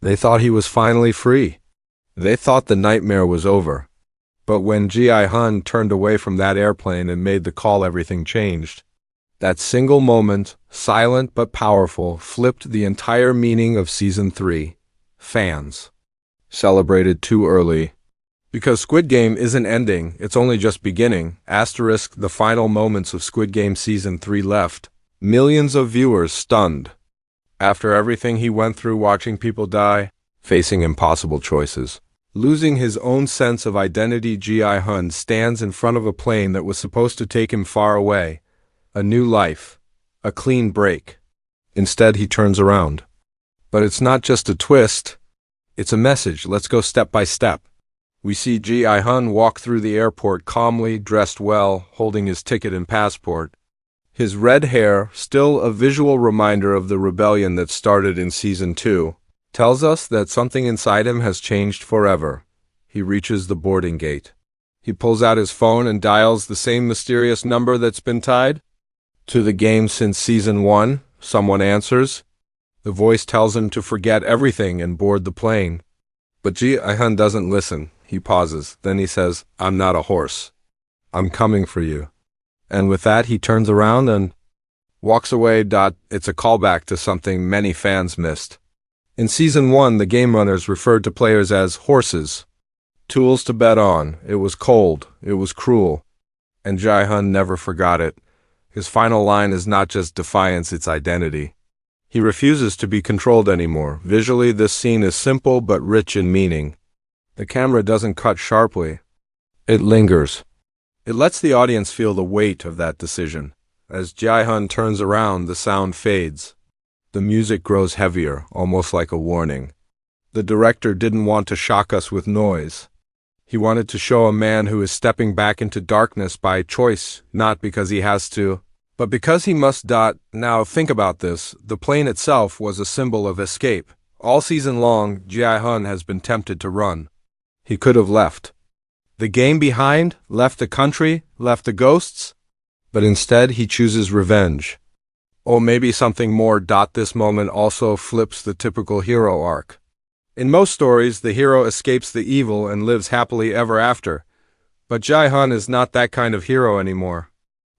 They thought he was finally free. They thought the nightmare was over. But when Gi-hun turned away from that airplane and made the call, everything changed. That single moment, silent but powerful, flipped the entire meaning of Season 3. Fans celebrated too early. Because Squid Game isn't ending, it's only just beginning. Asterisk, the final moments of Squid Game Season 3 left. Millions of viewers stunned. After everything he went through watching people die, facing impossible choices, losing his own sense of identity, Gi-hun stands in front of a plane that was supposed to take him far away. A new life. A clean break. Instead, he turns around. But it's not just a twist. It's a message. Let's go step by step. We see Gi-hun walk through the airport calmly, dressed well, holding his ticket and passport. His red hair, still a visual reminder of the rebellion that started in Season 2, tells us that something inside him has changed forever. He reaches the boarding gate. He pulls out his phone and dials the same mysterious number that's been tied to the game since Season 1. Someone answers. The voice tells him to forget everything and board the plane. But Gi-hun doesn't listen. He pauses. Then he says, "I'm not a horse. I'm coming for you." And with that, he turns around and walks away. It's a callback to something many fans missed. In Season 1, the game runners referred to players as horses, tools to bet on. It was cold. It was cruel. And Gi-hun never forgot it. His final line is not just defiance, it's identity. He refuses to be controlled anymore. Visually, this scene is simple but rich in meaning. The camera doesn't cut sharply. It lingers. It lets the audience feel the weight of that decision. As Gi-hun turns around, the sound fades. The music grows heavier, almost like a warning. The director didn't want to shock us with noise. He wanted to show a man who is stepping back into darkness by choice, not because he has to, but because he must. Now think about this. The plane itself was a symbol of escape. All season long, Gi-hun has been tempted to run. He could have left the game behind, left the country, left the ghosts, but instead he chooses revenge. Or maybe something more. This moment also flips the typical hero arc. In most stories, the hero escapes the evil and lives happily ever after. But Gi-hun is not that kind of hero anymore.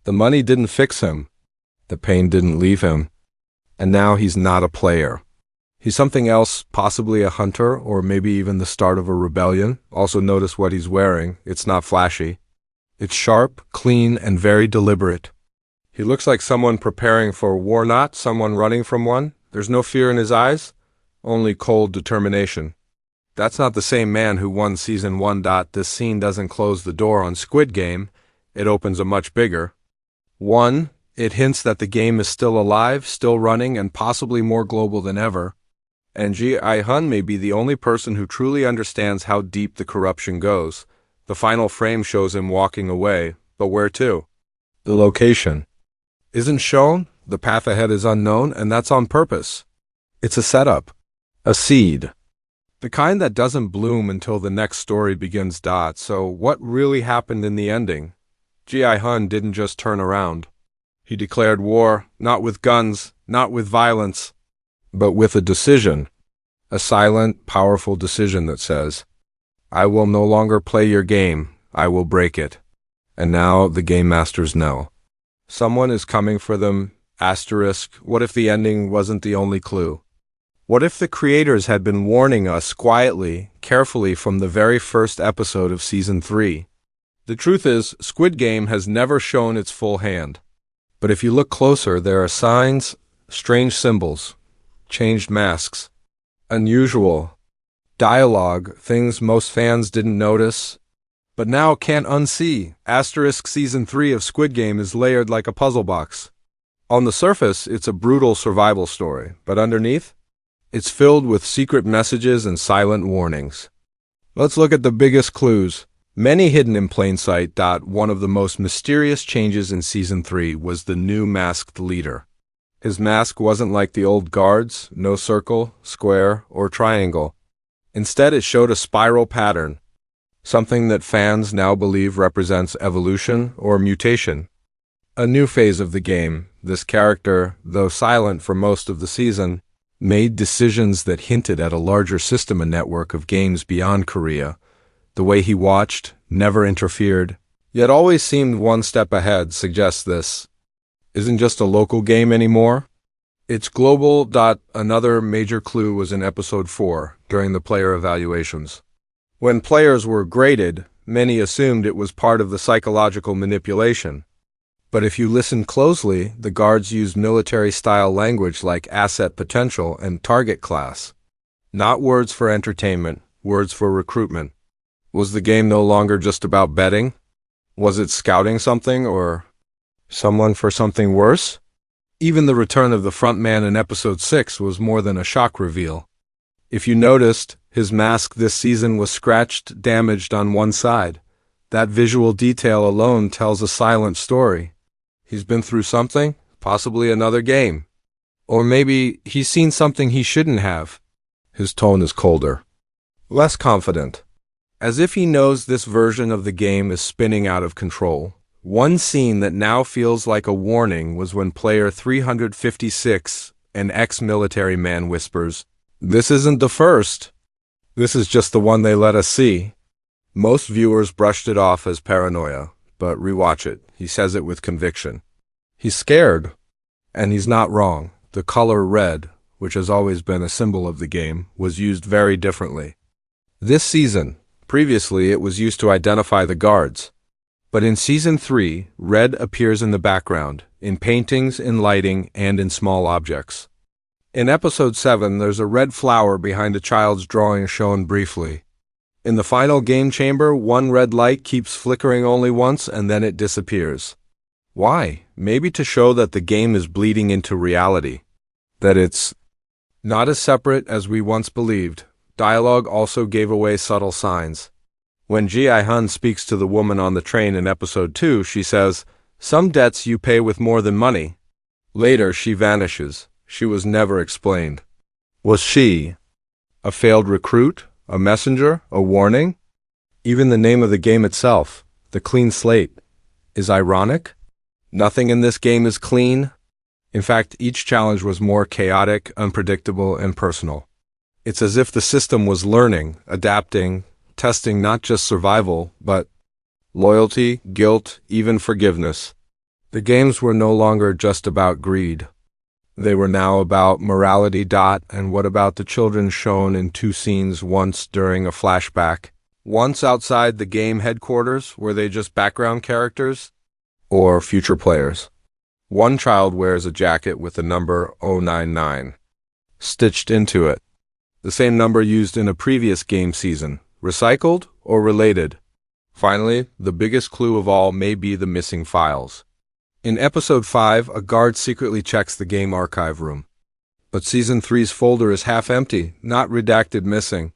The money didn't fix him. The pain didn't leave him. And now he's not a player. He's something else, possibly a hunter, or maybe even the start of a rebellion. Also notice what he's wearing. It's not flashy. It's sharp, clean, and very deliberate. He looks like someone preparing for a war, not someone running from one. There's no fear in his eyes, only cold determination. That's not the same man who won Season 1. This scene doesn't close the door on Squid Game. It opens a much bigger one. It hints that the game is still alive, still running, and possibly more global than ever. And Gi-hun may be the only person who truly understands how deep the corruption goes. The final frame shows him walking away, but where to? The location isn't shown, the path ahead is unknown, and that's on purpose. It's a setup, a seed, the kind that doesn't bloom until the next story begins. So what really happened in the ending? Gi-hun didn't just turn around. He declared war, not with guns, not with violence, but with a decision. A silent, powerful decision that says, "I will no longer play your game, I will break it." And now the game masters know. Someone is coming for them. Asterisk, what if the ending wasn't the only clue? What if the creators had been warning us quietly, carefully from the very first episode of Season 3? The truth is, Squid Game has never shown its full hand. But if you look closer, there are signs, strange symbols, changed masks, unusual dialogue, things most fans didn't notice, but now can't unsee. Asterisk, Season 3 of Squid Game is layered like a puzzle box. On the surface, it's a brutal survival story, but underneath, it's filled with secret messages and silent warnings. Let's look at the biggest clues. Many hidden in plain sight. One of the most mysterious changes in Season 3 was the new masked leader. His mask wasn't like the old guards, no circle, square, or triangle. Instead, it showed a spiral pattern, something that fans now believe represents evolution or mutation. A new phase of the game. This character, though silent for most of the season, made decisions that hinted at a larger system and network of games beyond Korea. The way he watched, never interfered, yet always seemed one step ahead, suggests this isn't just a local game anymore. It's global. Another major clue was in episode 4, during the player evaluations. When players were graded, many assumed it was part of the psychological manipulation. But if you listen closely, the guards used military-style language like asset potential and target class. Not words for entertainment, words for recruitment. Was the game no longer just about betting? Was it scouting something or someone for something worse? Even the return of the front man in episode 6 was more than a shock reveal. If you noticed, his mask this season was scratched, damaged on one side. That visual detail alone tells a silent story. He's been through something, possibly another game. Or maybe he's seen something he shouldn't have. His tone is colder, less confident, as if he knows this version of the game is spinning out of control. One scene that now feels like a warning was when player 356, an ex-military man, whispers, "This isn't the first. This is just the one they let us see." Most viewers brushed it off as paranoia, but rewatch it. He says it with conviction. He's scared, and he's not wrong. The color red, which has always been a symbol of the game, was used very differently this season. Previously, it was used to identify the guards. But in Season 3, red appears in the background, in paintings, in lighting, and in small objects. In Episode 7, there's a red flower behind a child's drawing shown briefly. In the final game chamber, one red light keeps flickering only once and then it disappears. Why? Maybe to show that the game is bleeding into reality. That it's not as separate as we once believed. Dialogue also gave away subtle signs. When Gi-hun speaks to the woman on the train in Episode 2, she says, "Some debts you pay with more than money." Later, she vanishes. She was never explained. Was she a failed recruit? A messenger? A warning? Even the name of the game itself, the clean slate, is ironic. Nothing in this game is clean. In fact, each challenge was more chaotic, unpredictable, and personal. It's as if the system was learning, adapting, testing not just survival, but loyalty, guilt, even forgiveness. The games were no longer just about greed. They were now about morality. And what about the children shown in 2 scenes, once during a flashback, once outside the game headquarters? Were they just background characters or future players? One child wears a jacket with the number 099 stitched into it, the same number used in a previous game season. Recycled or related? Finally, the biggest clue of all may be the missing files. In Episode 5, a guard secretly checks the game archive room. But Season 3's folder is half empty, not redacted, missing.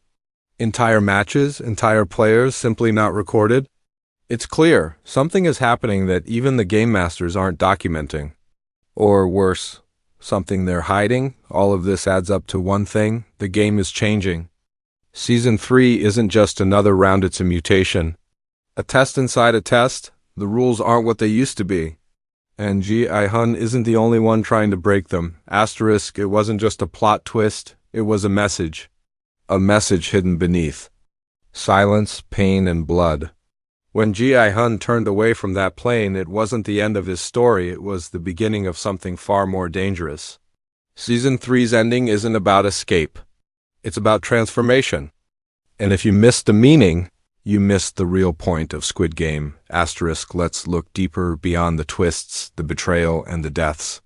Entire matches, entire players simply not recorded. It's clear, something is happening that even the game masters aren't documenting. Or worse, something they're hiding. All of this adds up to one thing: the game is changing. Season 3 isn't just another round, it's a mutation. A test inside a test. The rules aren't what they used to be. And Gi-hun isn't the only one trying to break them. Asterisk, it wasn't just a plot twist, it was a message. A message hidden beneath silence, pain, and blood. When Gi-hun turned away from that plane, it wasn't the end of his story, it was the beginning of something far more dangerous. Season 3's ending isn't about escape. It's about transformation. And if you missed the meaning, you missed the real point of Squid Game. Asterisk, let's look deeper beyond the twists, the betrayal, and the deaths.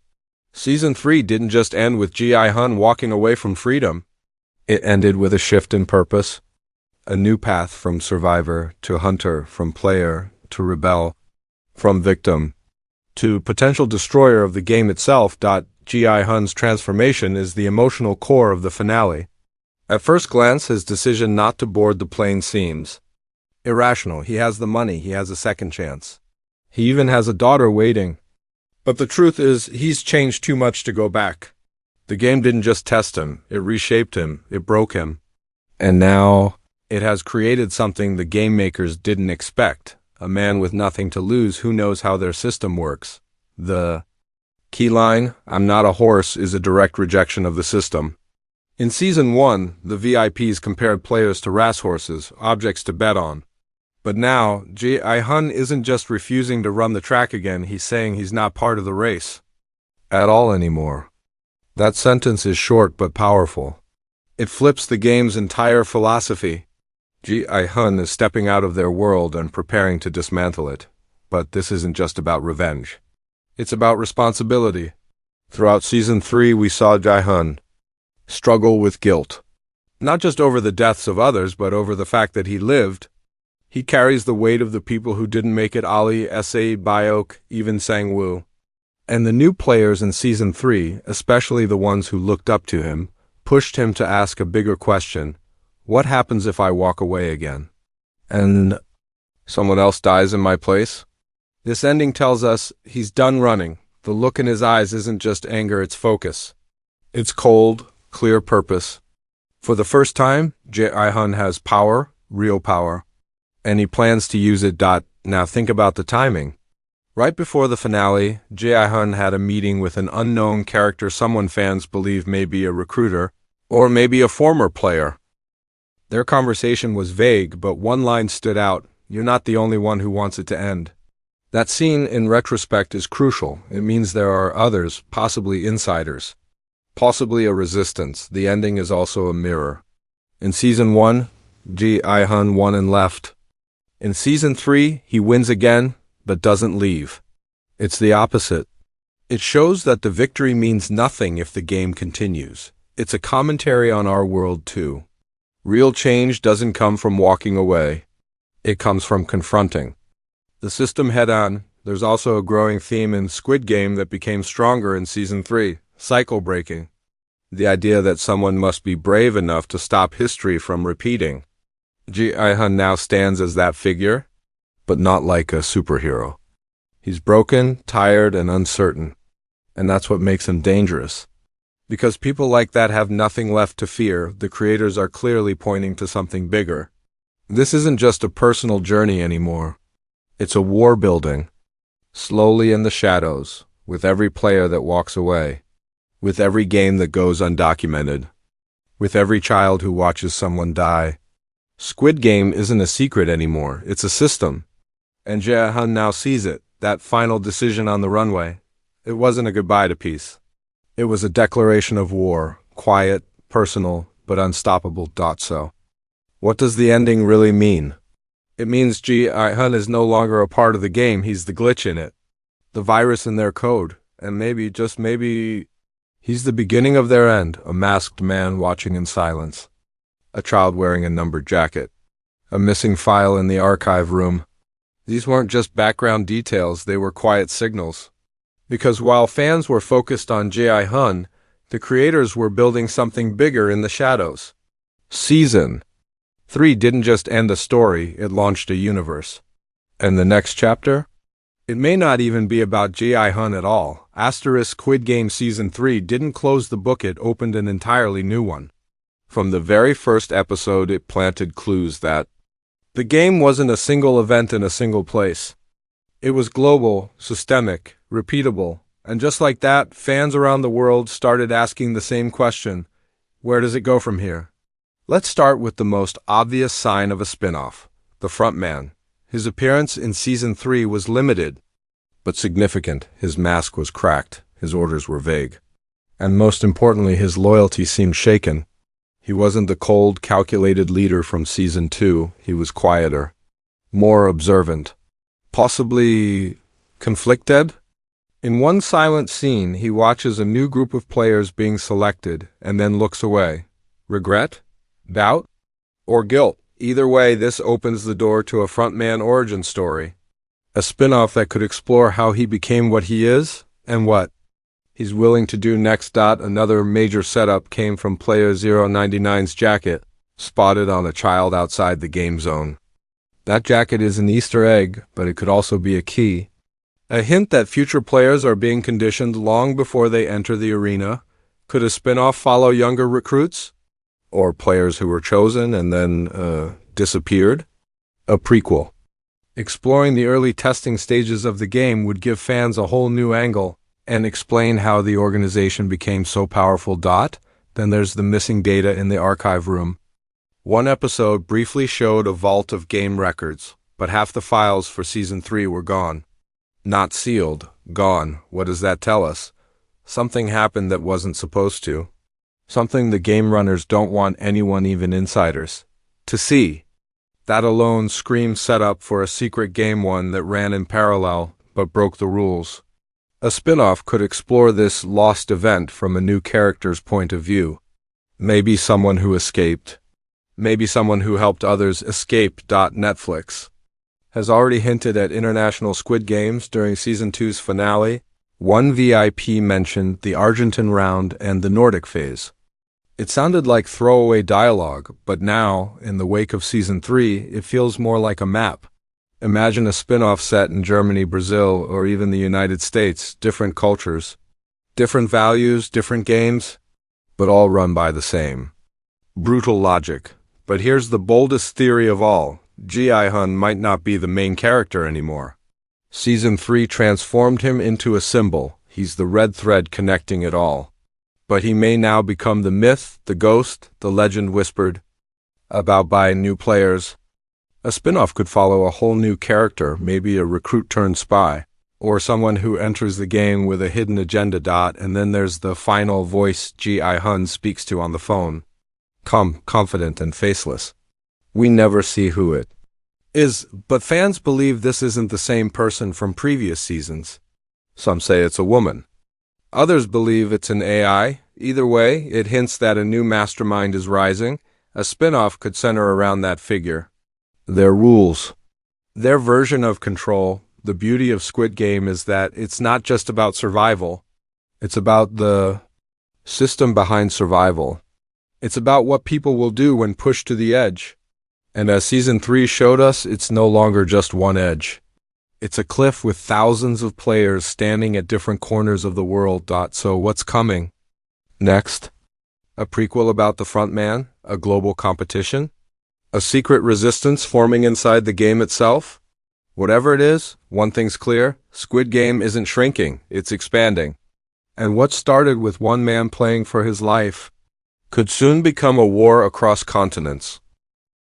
Season 3 didn't just end with Gi-hun walking away from freedom. It ended with a shift in purpose. A new path from survivor to hunter, from player to rebel, from victim to potential destroyer of the game itself. Gi-hun's transformation is the emotional core of the finale. At first glance, his decision not to board the plane seems irrational. He has the money, he has a second chance. He even has a daughter waiting. But the truth is, he's changed too much to go back. The game didn't just test him, it reshaped him, it broke him. And now, it has created something the game makers didn't expect. A man with nothing to lose who knows how their system works. The key line, "I'm not a horse," is a direct rejection of the system. In Season 1, the VIPs compared players to racehorses, objects to bet on. But now, Gi-hun isn't just refusing to run the track again, he's saying he's not part of the race at all anymore. That sentence is short but powerful. It flips the game's entire philosophy. Gi-hun is stepping out of their world and preparing to dismantle it. But this isn't just about revenge. It's about responsibility. Throughout Season 3, we saw Gi-hun struggle with guilt. Not just over the deaths of others, but over the fact that he lived. He carries the weight of the people who didn't make it: Ali, S.A., Byok, even Sang-woo. And the new players in Season 3, especially the ones who looked up to him, pushed him to ask a bigger question. What happens if I walk away again? And someone else dies in my place? This ending tells us he's done running. The look in his eyes isn't just anger, it's focus. It's cold, clear purpose. For the first time, Gi-hun has power, real power, and he plans to use it. Now think about the timing. Right before the finale, Gi-hun had a meeting with an unknown character someone fans believe may be a recruiter, or maybe a former player. Their conversation was vague, but one line stood out: "You're not the only one who wants it to end." That scene, in retrospect, is crucial. It means there are others, possibly insiders, possibly a resistance. The ending is also a mirror. In Season 1, Gi-hun won and left. In Season 3, he wins again, but doesn't leave. It's the opposite. It shows that the victory means nothing if the game continues. It's a commentary on our world, too. Real change doesn't come from walking away. It comes from confronting the system head-on. There's also a growing theme in Squid Game that became stronger in Season 3, cycle breaking. The idea that someone must be brave enough to stop history from repeating. Gi-hun now stands as that figure, but not like a superhero. He's broken, tired, and uncertain. And that's what makes him dangerous. Because people like that have nothing left to fear, the creators are clearly pointing to something bigger. This isn't just a personal journey anymore. It's a war building, slowly in the shadows, with every player that walks away, with every game that goes undocumented, with every child who watches someone die. Squid Game isn't a secret anymore, it's a system. And Gi-hun now sees it, that final decision on the runway. It wasn't a goodbye to peace. It was a declaration of war, quiet, personal, but unstoppable. So, what does the ending really mean? It means Gi-hun is no longer a part of the game, he's the glitch in it, the virus in their code, and maybe, just maybe, he's the beginning of their end, a masked man watching in silence, a child wearing a numbered jacket, a missing file in the archive room. These weren't just background details, they were quiet signals. Because while fans were focused on Gi-hun, the creators were building something bigger in the shadows. Season 3 didn't just end a story, it launched a universe. And the next chapter? It may not even be about Gi-hun at all. Squid Game Season 3 didn't close the book, it opened an entirely new one. From the very first episode, it planted clues that the game wasn't a single event in a single place. It was global, systemic, repeatable, and just like that, fans around the world started asking the same question: where does it go from here? Let's start with the most obvious sign of a spin-off, the frontman. His appearance in Season 3 was limited, but significant. His mask was cracked, his orders were vague, and most importantly, his loyalty seemed shaken. He wasn't the cold, calculated leader from Season 2, he was quieter, more observant, possibly conflicted. In one silent scene, he watches a new group of players being selected and then looks away. Regret? Doubt? Or guilt? Either way, this opens the door to a frontman origin story. A spin-off that could explore how he became what he is and what he's willing to do next. Another major setup came from player 099's jacket, spotted on a child outside the game zone. That jacket is an Easter egg, but it could also be a key. A hint that future players are being conditioned long before they enter the arena. Could a spin-off follow younger recruits? Or players who were chosen and then disappeared? A prequel, exploring the early testing stages of the game, would give fans a whole new angle and explain how the organization became so powerful. Then there's the missing data in the archive room. One episode briefly showed a vault of game records, but half the files for Season 3 were gone. Not sealed, gone. What does that tell us? Something happened that wasn't supposed to. Something the game runners don't want anyone, even insiders, to see. That alone screams setup for a secret game one that ran in parallel but broke the rules. A spin-off could explore this lost event from a new character's point of view. Maybe someone who escaped. Maybe someone who helped others escape. Netflix has already hinted at international Squid Games during Season 2's finale. One VIP mentioned the Argentine round and the Nordic phase. It sounded like throwaway dialogue, but now, in the wake of Season 3, it feels more like a map. Imagine a spin-off set in Germany, Brazil, or even the United States. Different cultures, different values, different games, but all run by the same brutal logic. But here's the boldest theory of all. Gi-hun might not be the main character anymore. Season 3 transformed him into a symbol. He's the red thread connecting it all. But he may now become the myth, the ghost, the legend whispered about by new players. A spin-off could follow a whole new character, maybe a recruit turned spy, or someone who enters the game with a hidden agenda. And then there's the final voice Gi-hun speaks to on the phone. Calm, confident, and faceless. We never see who it is, but fans believe this isn't the same person from previous seasons. Some say it's a woman. Others believe it's an AI. Either way, it hints that a new mastermind is rising. A spin-off could center around that figure. Their rules. Their version of control. The beauty of Squid Game is that it's not just about survival. It's about the system behind survival. It's about what people will do when pushed to the edge. And as Season 3 showed us, it's no longer just one edge. It's a cliff with thousands of players standing at different corners of the world. So what's coming next? A prequel about the frontman? A global competition? A secret resistance forming inside the game itself? Whatever it is, one thing's clear: Squid Game isn't shrinking, it's expanding. And what started with one man playing for his life could soon become a war across continents.